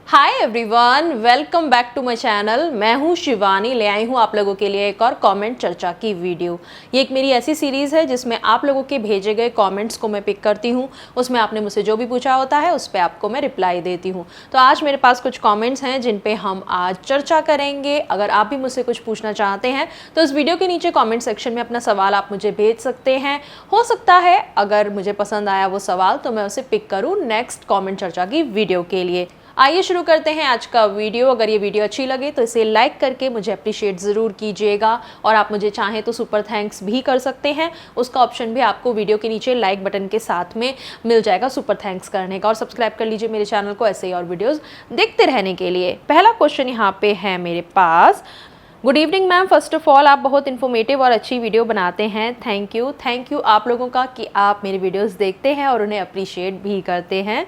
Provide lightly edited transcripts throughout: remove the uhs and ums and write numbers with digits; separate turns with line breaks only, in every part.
Hi everyone, welcome back to my channel. मैं हूं शिवानी, ले आई हूं आप लोगों के लिए एक और कमेंट चर्चा की वीडियो। ये एक मेरी ऐसी सीरीज़ है जिसमें आप लोगों के भेजे गए कमेंट्स को मैं पिक करती हूं। उसमें आपने मुझसे जो भी पूछा होता है उस पर आपको मैं रिप्लाई देती हूं। तो आज मेरे पास कुछ कमेंट्स हैं जिन पे हम आज चर्चा करेंगे। अगर आप भी मुझसे कुछ पूछना चाहते हैं तो इस वीडियो के नीचे कॉमेंट सेक्शन में अपना सवाल आप मुझे भेज सकते हैं। हो सकता है अगर मुझे पसंद आया वो सवाल तो मैं उसे पिक करूँ नेक्स्ट कॉमेंट चर्चा की वीडियो के लिए। आइए शुरू करते हैं आज का वीडियो। अगर ये वीडियो अच्छी लगे तो इसे लाइक करके मुझे अप्रिशिएट ज़रूर कीजिएगा और आप मुझे चाहें तो सुपर थैंक्स भी कर सकते हैं। उसका ऑप्शन भी आपको वीडियो के नीचे लाइक बटन के साथ में मिल जाएगा सुपर थैंक्स करने का। और सब्सक्राइब कर लीजिए मेरे चैनल को ऐसे ही और वीडियोज़ देखते रहने के लिए। पहला क्वेश्चन यहाँ पे है मेरे पास। Good evening ma'am, first of all आप बहुत इन्फॉर्मेटिव और अच्छी वीडियो बनाते हैं। थैंक यू आप लोगों का कि आप मेरी वीडियोस देखते हैं और उन्हें अप्रिशिएट भी करते हैं।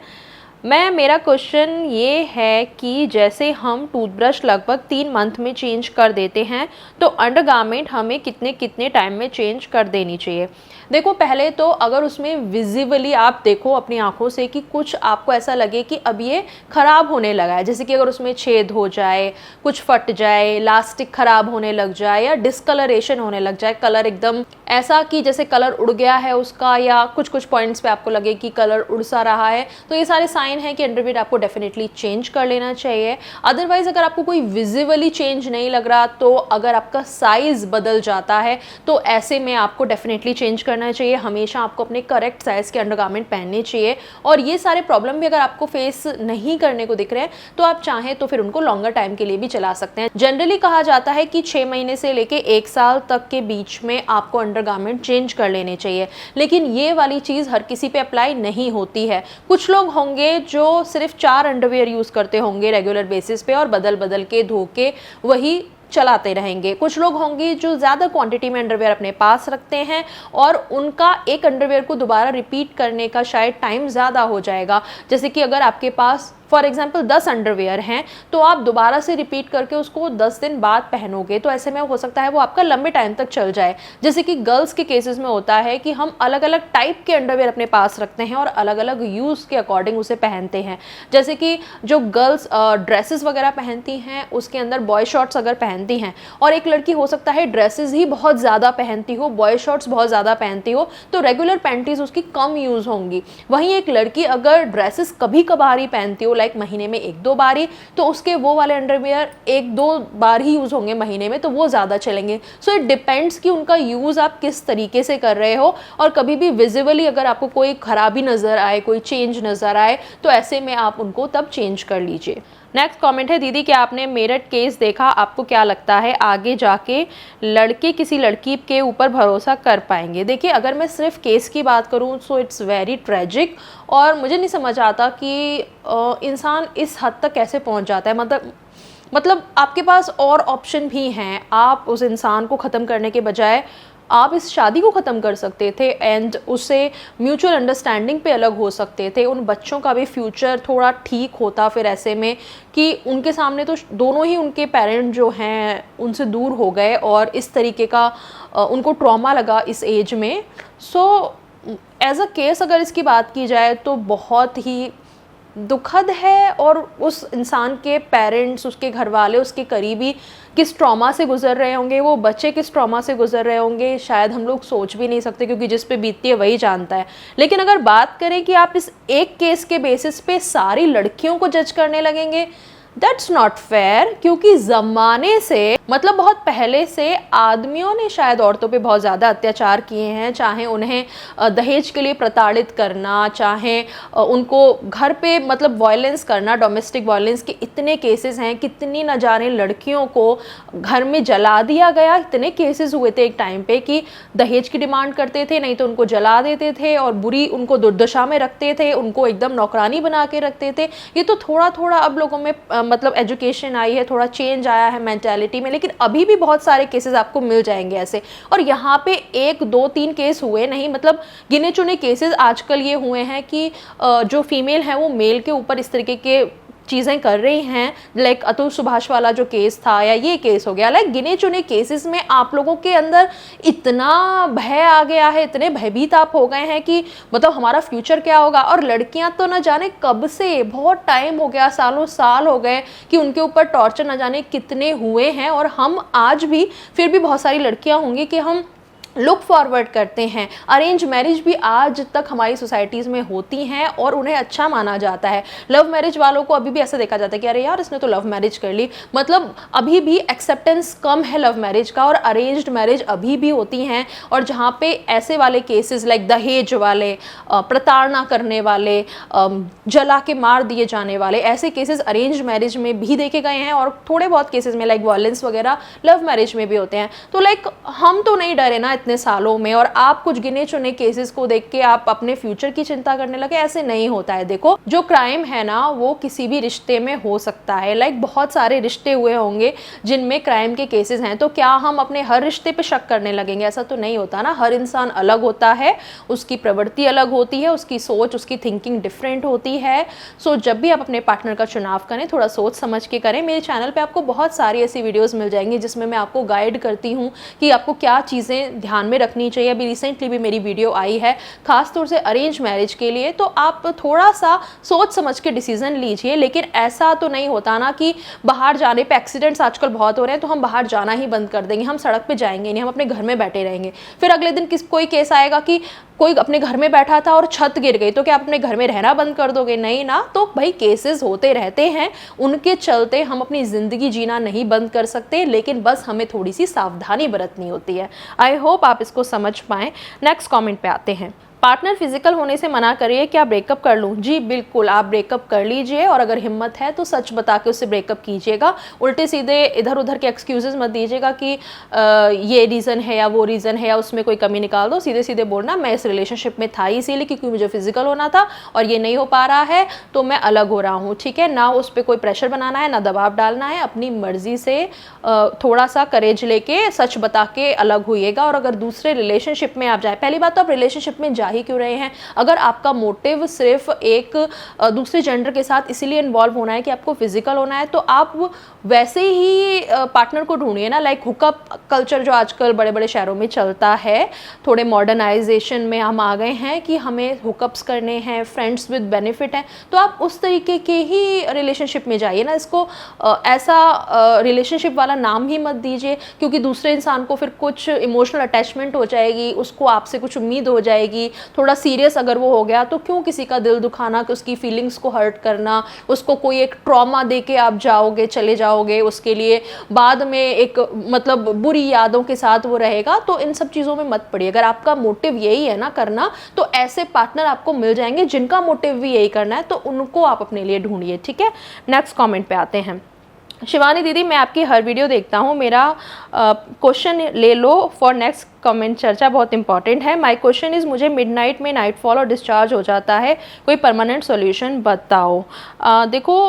मेरा क्वेश्चन ये है कि जैसे हम टूथब्रश लगभग 3 मंथ में चेंज कर देते हैं तो अंडरगारमेंट हमें कितने कितने टाइम में चेंज कर देनी चाहिए। देखो, पहले तो अगर उसमें विजिबली आप देखो अपनी आंखों से कि कुछ आपको ऐसा लगे कि अब ये ख़राब होने लगा है, जैसे कि अगर उसमें छेद हो जाए, कुछ फट जाए, इलास्टिक ख़राब होने लग जाए या डिस्कलरेशन होने लग जाए, कलर एकदम ऐसा कि जैसे कलर उड़ गया है उसका, या कुछ कुछ पॉइंट्स पे आपको लगे कि कलर उड़ सा रहा है, तो ये सारे साइन है कि अंडरवियर आपको डेफिनेटली चेंज कर लेना चाहिए। अदरवाइज अगर आपको कोई विजिबली चेंज नहीं लग रहा, तो अगर आपका साइज बदल जाता है तो ऐसे में आपको डेफिनेटली चेंज करना चाहिए। हमेशा आपको अपने करेक्ट साइज के अंडरगारमेंट पहनने चाहिए। और ये सारे प्रॉब्लम भी अगर आपको फेस नहीं करने को दिख रहे हैं तो आप चाहें तो फिर उनको लॉन्गर टाइम के लिए भी चला सकते हैं। जनरली कहा जाता है कि 6 महीने से लेके 1 साल तक के बीच में आपको अंडरगारमेंट चेंज कर लेने चाहिए। लेकिन ये वाली चीज़ हर किसी पे अप्लाई नहीं होती है। कुछ लोग होंगे जो सिर्फ 4 अंडरवियर यूज़ करते होंगे रेगुलर बेसिस पे और बदल बदल के धो के वही चलाते रहेंगे। कुछ लोग होंगे जो ज़्यादा क्वांटिटी में अंडरवियर अपने पास रखते हैं और उनका एक अंडरवियर को दोबारा रिपीट करने का शायद टाइम ज़्यादा हो जाएगा। जैसे कि अगर आपके पास फॉर एग्जाम्पल 10 अंडरवियर हैं तो आप दोबारा से रिपीट करके उसको 10 दिन बाद पहनोगे तो ऐसे में हो सकता है वो आपका लंबे टाइम तक चल जाए। जैसे कि गर्ल्स के केसेस में होता है कि हम अलग अलग टाइप के अंडरवियर अपने पास रखते हैं और अलग अलग यूज़ के अकॉर्डिंग उसे पहनते हैं। जैसे कि जो गर्ल्स ड्रेसेस वगैरह पहनती हैं उसके अंदर बॉय शॉर्ट्स अगर पहनती हैं, और एक लड़की हो सकता है ड्रेसेस ही बहुत ज़्यादा पहनती हो, बॉय शॉर्ट्स बहुत ज़्यादा पहनती हो, तो रेगुलर पैंटीज उसकी कम यूज़ होंगी। वहीं एक लड़की अगर ड्रेसेस कभी कभार ही पहनती हो, लाइक महीने में 1-2 बार ही, तो उसके वो वाले अंडरवियर 1-2 बार ही यूज़ होंगे महीने में, तो वो ज़्यादा चलेंगे। सो इट डिपेंड्स कि उनका यूज़ आप किस तरीके से कर रहे हो। और कभी भी विजिबली अगर आपको कोई खराबी नज़र आए, कोई चेंज नज़र आए, तो ऐसे में आप उनको तब चेंज कर लीजिए। नेक्स्ट कमेंट है, दीदी क्या आपने मेरठ केस देखा? आपको क्या लगता है आगे जाके लड़के किसी लड़की के ऊपर भरोसा कर पाएंगे? देखिए, अगर मैं सिर्फ केस की बात करूं सो इट्स वेरी ट्रेजिक और मुझे नहीं समझ आता कि इंसान इस हद तक कैसे पहुंच जाता है। मतलब आपके पास और ऑप्शन भी हैं। आप उस इंसान को ख़त्म करने के बजाय आप इस शादी को ख़त्म कर सकते थे एंड उससे म्यूचुअल अंडरस्टैंडिंग पे अलग हो सकते थे। उन बच्चों का भी फ्यूचर थोड़ा ठीक होता फिर ऐसे में कि उनके सामने तो दोनों ही उनके पेरेंट जो हैं उनसे दूर हो गए और इस तरीके का उनको ट्रॉमा लगा इस एज में। सो एज अ केस अगर इसकी बात की जाए तो बहुत ही दुखद है। और उस इंसान के पेरेंट्स, उसके घर वाले, उसके करीबी किस ट्रॉमा से गुजर रहे होंगे, वो बच्चे किस ट्रॉमा से गुजर रहे होंगे, शायद हम लोग सोच भी नहीं सकते, क्योंकि जिस पे बीतती है वही जानता है। लेकिन अगर बात करें कि आप इस एक केस के बेसिस पे सारी लड़कियों को जज करने लगेंगे, दैट्स नॉट फेयर। क्योंकि ज़माने से मतलब बहुत पहले से आदमियों ने शायद औरतों पे बहुत ज़्यादा अत्याचार किए हैं, चाहे उन्हें दहेज के लिए प्रताड़ित करना, चाहे उनको घर पे मतलब वायलेंस करना, डोमेस्टिक वायलेंस के इतने केसेस हैं। कितनी न जाने लड़कियों को घर में जला दिया गया। इतने केसेस हुए थे एक टाइम पे कि दहेज की डिमांड करते थे, नहीं तो उनको जला देते थे और बुरी उनको दुर्दशा में रखते थे, उनको एकदम नौकरानी बना के रखते थे। ये तो थोड़ा थोड़ा अब लोगों में मतलब एजुकेशन आई है, थोड़ा चेंज आया है मेंटालिटी में, लेकिन अभी भी बहुत सारे केसेस आपको मिल जाएंगे ऐसे। और यहाँ पे 1-2-3 केस हुए नहीं, मतलब गिने चुने केसेस आजकल ये हुए हैं कि जो फीमेल है वो मेल के ऊपर इस तरीके के चीज़ें कर रही हैं, लाइक अतुल सुभाष वाला जो केस था या ये केस हो गया, लाइक गिने चुने केसेस में आप लोगों के अंदर इतना भय आ गया है, इतने भयभीत आप हो गए हैं कि मतलब हमारा फ्यूचर क्या होगा। और लड़कियां तो न जाने कब से, बहुत टाइम हो गया, सालों साल हो गए कि उनके ऊपर टॉर्चर न जाने कितने हुए हैं, और हम आज भी, फिर भी बहुत सारी लड़कियां होंगी कि हम लुक फॉरवर्ड करते हैं। अरेंज मैरिज भी आज तक हमारी सोसाइटीज़ में होती हैं और उन्हें अच्छा माना जाता है। लव मैरिज वालों को अभी भी ऐसा देखा जाता है कि अरे यार इसने तो लव मैरिज कर ली, मतलब अभी भी एक्सेप्टेंस कम है लव मैरिज का। और अरेंज्ड मैरिज अभी भी होती हैं, और जहाँ पे ऐसे वाले केसेस लाइक दहेज वाले, प्रताड़ना करने वाले, जला के मार दिए जाने वाले, ऐसे केसेस अरेंज मैरिज में भी देखे गए हैं, और थोड़े बहुत केसेस में लाइक वायलेंस वगैरह लव मैरिज में भी होते हैं। तो लाइक हम तो नहीं डरे ना इतने सालों में, और आप कुछ गिने चुने केसेस को देख के आप अपने फ्यूचर की चिंता करने लगे, ऐसे नहीं होता है। देखो जो क्राइम है ना वो किसी भी रिश्ते में हो सकता है, लाइक बहुत सारे रिश्ते हुए होंगे जिनमें क्राइम के केसेस हैं, तो क्या हम अपने हर रिश्ते पे शक करने लगेंगे? ऐसा तो नहीं होता ना। हर इंसान अलग होता है, उसकी प्रवृत्ति अलग होती है, उसकी सोच, उसकी थिंकिंग डिफरेंट होती है। सो जब भी आप अपने पार्टनर का चुनाव करें थोड़ा सोच समझ के करें। मेरे चैनल पे आपको बहुत सारी ऐसी वीडियोस मिल जाएंगी जिसमें मैं आपको गाइड करती हूँ कि आपको क्या चीज़ें ध्यान में रखनी चाहिए। अभी रिसेंटली भी मेरी वीडियो आई है खासतौर से अरेंज मैरिज के लिए, तो आप थोड़ा सा सोच समझ के डिसीजन लीजिए। लेकिन ऐसा तो नहीं होता ना कि बाहर जाने पे, एक्सीडेंट्स आजकल बहुत हो रहे हैं तो हम बाहर जाना ही बंद कर देंगे, हम सड़क पे जाएंगे नहीं, हम अपने घर में बैठे रहेंगे। फिर अगले दिन कोई केस आएगा कि कोई अपने घर में बैठा था और छत गिर गई, तो क्या आप अपने घर में रहना बंद कर दोगे? नहीं ना। तो भाई केसेस होते रहते हैं, उनके चलते हम अपनी ज़िंदगी जीना नहीं बंद कर सकते, लेकिन बस हमें थोड़ी सी सावधानी बरतनी होती है। आई होप आप इसको समझ पाएँ। नेक्स्ट कमेंट पे आते हैं। पार्टनर फिजिकल होने से मना करिए, क्या ब्रेकअप कर लूँ? जी बिल्कुल, आप ब्रेकअप कर लीजिए, और अगर हिम्मत है तो सच बता के उससे ब्रेकअप कीजिएगा। उल्टे सीधे इधर उधर के एक्सक्यूजेस मत दीजिएगा कि ये रीज़न है या वो रीज़न है या उसमें कोई कमी निकाल दो। सीधे सीधे बोलना मैं इस रिलेशनशिप में था इसीलिए क्योंकि मुझे फिजिकल होना था और ये नहीं हो पा रहा है तो मैं अलग हो रहा हूँ, ठीक है ना। उस पर कोई प्रेशर बनाना है ना दबाव डालना है, अपनी मर्जी से थोड़ा सा करेज लेके सच बता के अलग होइएगा। और अगर दूसरे रिलेशनशिप में आप जाए, पहली बात तो आप रिलेशनशिप में ही क्यों रहे हैं? अगर आपका मोटिव सिर्फ एक दूसरे जेंडर के साथ इसीलिए इन्वॉल्व होना है कि आपको फिजिकल होना है, तो आप वैसे ही पार्टनर को ढूंढिए ना। लाइक हुकअप कल्चर जो आजकल बड़े बड़े शहरों में चलता है, थोड़े मॉडर्नाइजेशन में हम आ गए हैं कि हमें हुकअप्स करने हैं, फ्रेंड्स विद बेनिफिट हैं, तो आप उस तरीके के ही रिलेशनशिप में जाइए ना। इसको ऐसा रिलेशनशिप वाला नाम ही मत दीजिए, क्योंकि दूसरे इंसान को फिर कुछ इमोशनल अटैचमेंट हो जाएगी, उसको आपसे कुछ उम्मीद हो जाएगी। थोड़ा सीरियस अगर वो हो गया तो क्यों किसी का दिल दुखाना, कि उसकी फीलिंग्स को हर्ट करना, उसको कोई एक ट्रॉमा दे के आप जाओगे, चले जाओगे, उसके लिए बाद में एक मतलब बुरी यादों के साथ वो रहेगा। तो इन सब चीज़ों में मत पड़िए। अगर आपका मोटिव यही है ना करना, तो ऐसे पार्टनर आपको मिल जाएंगे जिनका मोटिव भी यही करना है, तो उनको आप अपने लिए ढूंढिए, ठीक है। नेक्स्ट कॉमेंट पे आते हैं। शिवानी दीदी, मैं आपकी हर वीडियो देखता हूँ, मेरा क्वेश्चन ले लो फॉर नेक्स्ट कमेंट, चर्चा बहुत इंपॉर्टेंट है। माय क्वेश्चन इज़, मुझे मिडनाइट में नाइटफॉल और डिस्चार्ज हो जाता है, कोई परमानेंट सॉल्यूशन बताओ। देखो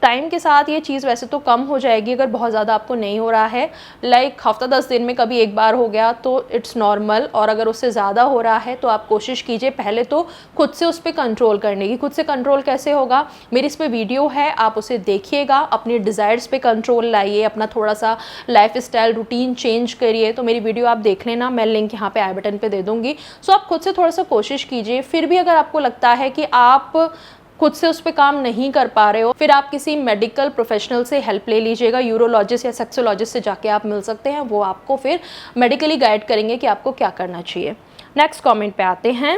टाइम के साथ ये चीज़ वैसे तो कम हो जाएगी अगर बहुत ज़्यादा आपको नहीं हो रहा है। लाइक हफ्ता 10 दिन में कभी एक बार हो गया तो इट्स नॉर्मल, और अगर उससे ज़्यादा हो रहा है तो आप कोशिश कीजिए पहले तो खुद से उस पर कंट्रोल करने की। खुद से कंट्रोल कैसे होगा? मेरी इस पर वीडियो है, आप उसे देखिएगा, अपनी डिज़ायर्स पे कंट्रोल लाइए, अपना थोड़ा सा लाइफ स्टाइल रूटीन चेंज करिए। तो मेरी वीडियो आप देख लेना, मैं लिंक यहाँ पे आई बटन पे दे दूँगी। सो आप खुद से थोड़ा सा कोशिश कीजिए। फिर भी अगर आपको लगता है कि आप खुद से उस पर काम नहीं कर पा रहे हो, फिर आप किसी मेडिकल प्रोफेशनल से हेल्प ले लीजिएगा। यूरोलॉजिस्ट या सेक्सोलॉजिस्ट से जाके आप मिल सकते हैं, वो आपको फिर मेडिकली गाइड करेंगे कि आपको क्या करना चाहिए। नेक्स्ट कमेंट पे आते हैं।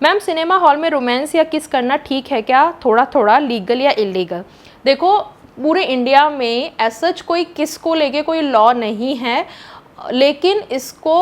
मैम, सिनेमा हॉल में रोमांस या किस करना ठीक है क्या? थोड़ा थोड़ा लीगल या इलीगल? देखो पूरे इंडिया में सच कोई किस को लेके कोई लॉ नहीं है, लेकिन इसको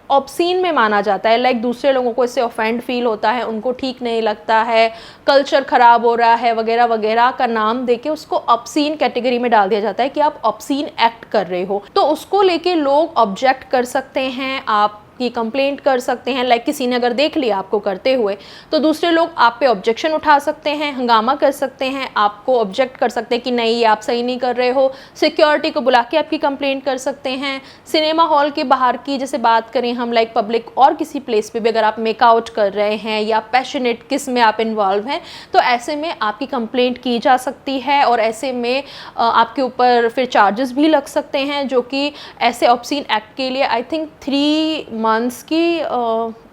ऑब्सीन में माना जाता है। लाइक दूसरे लोगों को इससे ऑफेंड फील होता है, उनको ठीक नहीं लगता है, कल्चर ख़राब हो रहा है वगैरह वगैरह का नाम देके उसको ऑब्सीन कैटेगरी में डाल दिया जाता है कि आप ऑब्सीन एक्ट कर रहे हो। तो उसको लेके लोग ऑब्जेक्ट कर सकते हैं, आप आपकी कंप्लेंट कर सकते हैं। लाइक किसी ने अगर देख लिया आपको करते हुए तो दूसरे लोग आप पे ऑब्जेक्शन उठा सकते हैं, हंगामा कर सकते हैं, आपको ऑब्जेक्ट कर सकते हैं कि नहीं ये आप सही नहीं कर रहे हो। सिक्योरिटी को बुला के आपकी कंप्लेंट कर सकते हैं। सिनेमा हॉल के बाहर की जैसे बात करें हम, लाइक पब्लिक और किसी प्लेस पे भी अगर आप मेकआउट कर रहे हैं या पैशनेट किस में आप इन्वॉल्व हैं, तो ऐसे में आपकी कंप्लेंट की जा सकती है और ऐसे में आपके ऊपर फिर चार्जेस भी लग सकते हैं, जो कि ऐसे ऑब्सीन एक्ट के लिए आई थिंक 3 मंथ्स की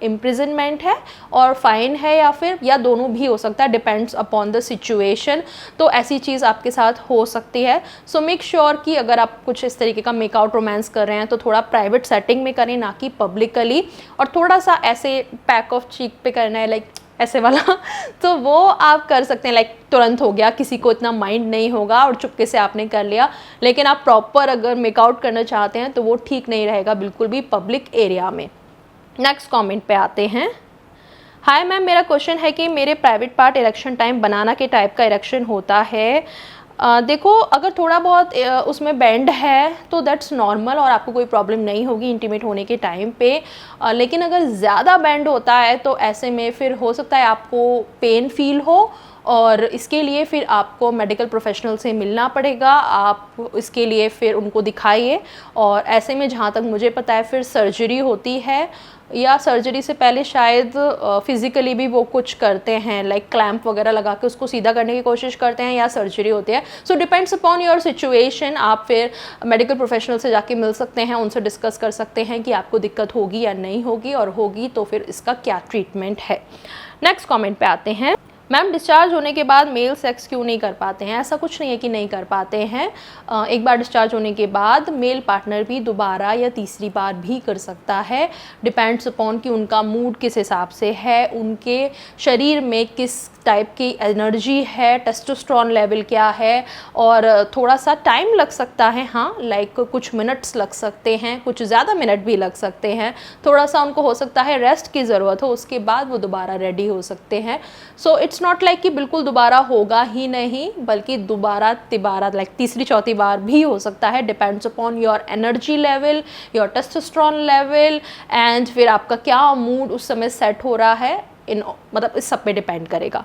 इम्प्रिजनमेंट है और फाइन है, या दोनों भी हो सकता है, डिपेंड्स अपॉन द सिचुएशन। तो ऐसी चीज़ आपके साथ हो सकती है। सो मेक श्योर कि अगर आप कुछ इस तरीके का मेकआउट रोमांस कर रहे हैं तो थोड़ा प्राइवेट सेटिंग में करें, ना कि पब्लिकली। और थोड़ा सा ऐसे पैक ऑफ चीक पे करना है, लाइक ऐसे वाला तो वो आप कर सकते हैं, लाइक तुरंत हो गया, किसी को इतना माइंड नहीं होगा और चुपके से आपने कर लिया। लेकिन आप प्रॉपर अगर मेकआउट करना चाहते हैं तो वो ठीक नहीं रहेगा बिल्कुल भी पब्लिक एरिया में। नेक्स्ट कमेंट पे आते हैं। हाय मैम, मेरा क्वेश्चन है कि मेरे प्राइवेट पार्ट इरेक्शन टाइम बनाना के टाइप का इरेक्शन होता है। देखो, अगर थोड़ा बहुत उसमें बैंड है तो दैट्स नॉर्मल और आपको कोई प्रॉब्लम नहीं होगी इंटीमेट होने के टाइम पे। लेकिन अगर ज़्यादा बैंड होता है तो ऐसे में फिर हो सकता है आपको पेन फील हो और इसके लिए फिर आपको मेडिकल प्रोफेशनल से मिलना पड़ेगा। आप इसके लिए फिर उनको दिखाइए और ऐसे में जहाँ तक मुझे पता है फिर सर्जरी होती है, या सर्जरी से पहले शायद फिज़िकली भी वो कुछ करते हैं, लाइक क्लैंप वगैरह लगा के उसको सीधा करने की कोशिश करते हैं, या सर्जरी होती है। So depends upon your situation. आप फिर मेडिकल प्रोफेशनल से जाके मिल सकते हैं, उनसे डिस्कस कर सकते हैं कि आपको दिक्कत होगी या नहीं होगी, और होगी तो फिर इसका क्या ट्रीटमेंट है। नेक्स्ट कमेंट पे आते हैं। मैम, डिस्चार्ज होने के बाद मेल सेक्स क्यों नहीं कर पाते हैं? ऐसा कुछ नहीं है कि नहीं कर पाते हैं। एक बार डिस्चार्ज होने के बाद मेल पार्टनर भी दोबारा या तीसरी बार भी कर सकता है। डिपेंड्स अपॉन कि उनका मूड किस हिसाब से है, उनके शरीर में किस टाइप की एनर्जी है, टेस्टोस्टेरोन लेवल क्या है, और थोड़ा सा टाइम लग सकता है। हाँ, लाइक कुछ मिनट्स लग सकते हैं, कुछ ज़्यादा मिनट भी लग सकते हैं। थोड़ा सा उनको हो सकता है रेस्ट की ज़रूरत हो, उसके बाद वो दोबारा रेडी हो सकते हैं। सो इट्स नॉट लाइक कि बिल्कुल दोबारा होगा ही नहीं, बल्कि दोबारा तिबारा लाइक तीसरी चौथी बार भी हो सकता है। Depends upon your energy level, your testosterone level, and फिर आपका क्या मूड उस समय सेट हो रहा है, मतलब इस सब पे डिपेंड करेगा।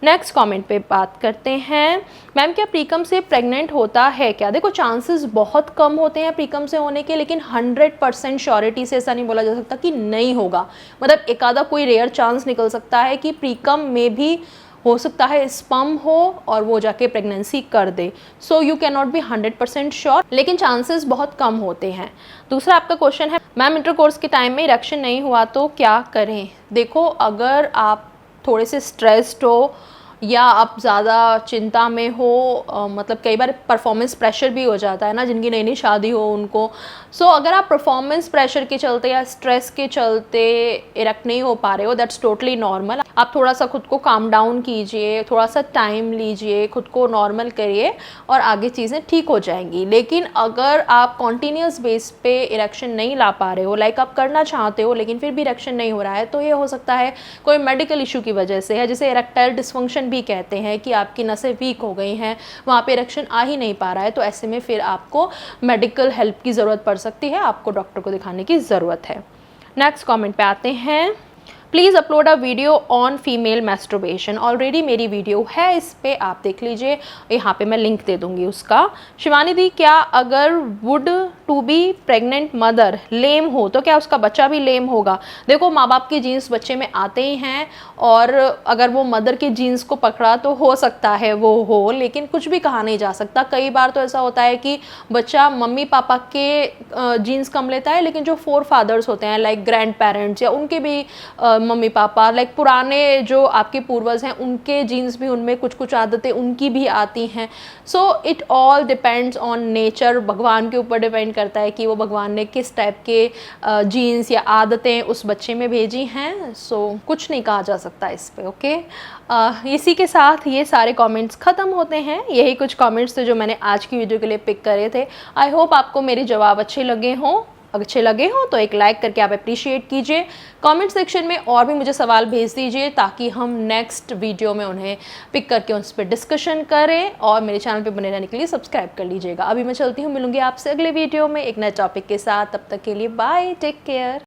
नेक्स्ट कमेंट पे बात करते हैं। मैम, क्या प्रीकम से प्रेग्नेंट होता है क्या? देखो, चांसेस बहुत कम होते हैं प्रीकम से होने के, लेकिन 100% श्योरिटी से ऐसा नहीं बोला जा सकता कि नहीं होगा। मतलब एक आधा कोई रेयर चांस निकल सकता है कि प्रीकम में भी हो सकता है स्पर्म हो और वो जाके प्रेगनेंसी कर दे। So you can not be 100% sure, लेकिन चांसेस बहुत कम होते हैं। दूसरा आपका क्वेश्चन है, मैम इंटरकोर्स के टाइम में इरेक्शन नहीं हुआ तो क्या करें? देखो, अगर आप थोड़े से स्ट्रेस्ड हो या आप ज़्यादा चिंता में हो, मतलब कई बार परफॉर्मेंस प्रेशर भी हो जाता है ना, जिनकी नई नई शादी हो उनको। सो अगर आप परफॉर्मेंस प्रेशर के चलते या स्ट्रेस के चलते इरेक्ट नहीं हो पा रहे हो, दैट्स टोटली नॉर्मल। आप थोड़ा सा खुद को काम डाउन कीजिए, थोड़ा सा टाइम लीजिए, खुद को नॉर्मल करिए और आगे चीज़ें ठीक हो जाएंगी। लेकिन अगर आप कॉन्टीन्यूस बेस पे इरेक्शन नहीं ला पा रहे हो, लाइक आप करना चाहते हो लेकिन फिर भी इरेक्शन नहीं हो रहा है, तो ये हो सकता है कोई मेडिकल इशू की वजह से है, जिसे इरेक्टाइल डिस्फंक्शन भी कहते हैं, कि आपकी नसें वीक हो गई हैं, वहाँ पे इरेक्शन आ ही नहीं पा रहा है। तो ऐसे में फिर आपको मेडिकल हेल्प की ज़रूरत पड़ सकती है, आपको डॉक्टर को दिखाने की ज़रूरत है। नेक्स्ट कमेंट पे आते हैं। Please upload a video on female masturbation. Already मेरी वीडियो है, इस पे आप देख लीजिए, यहाँ पे मैं लिंक दे दूँगी उसका। शिवानी दी, क्या अगर would to be pregnant mother lame हो तो क्या उसका बच्चा भी लेम होगा? देखो, माँ बाप के जीन्स बच्चे में आते ही हैं, और अगर वो मदर के जीन्स को पकड़ा तो हो सकता है वो हो, लेकिन कुछ भी कहा नहीं जा सकता। कई बार तो ऐसा होता है कि बच्चा मम्मी पापा के जीन्स कम लेता है, लेकिन जो फोर फादर्स होते हैं, लाइक ग्रैंड पेरेंट्स या उनके भी मम्मी पापा, लाइक पुराने जो आपके पूर्वज हैं, उनके जीन्स भी, उनमें कुछ कुछ आदतें उनकी भी आती हैं। So it all depends on nature. भगवान के ऊपर डिपेंड करता है कि वो भगवान ने किस टाइप के जीन्स या आदतें उस बच्चे में भेजी हैं। सो कुछ नहीं कहा जा सकता इस पे। ओके, इसी के साथ ये सारे कमेंट्स ख़त्म होते हैं। यही कुछ कमेंट्स थे जो मैंने आज की वीडियो के लिए पिक करे थे। आई होप आपको मेरे जवाब अच्छे लगे हों। तो एक लाइक करके आप अप्रिशिएट कीजिए। कमेंट सेक्शन में और भी मुझे सवाल भेज दीजिए, ताकि हम नेक्स्ट वीडियो में उन्हें पिक करके उस पर डिस्कशन करें। और मेरे चैनल पे बने रहने के लिए सब्सक्राइब कर लीजिएगा। अभी मैं चलती हूँ, मिलूंगी आपसे अगले वीडियो में एक नए टॉपिक के साथ। तब तक के लिए बाय, टेक केयर।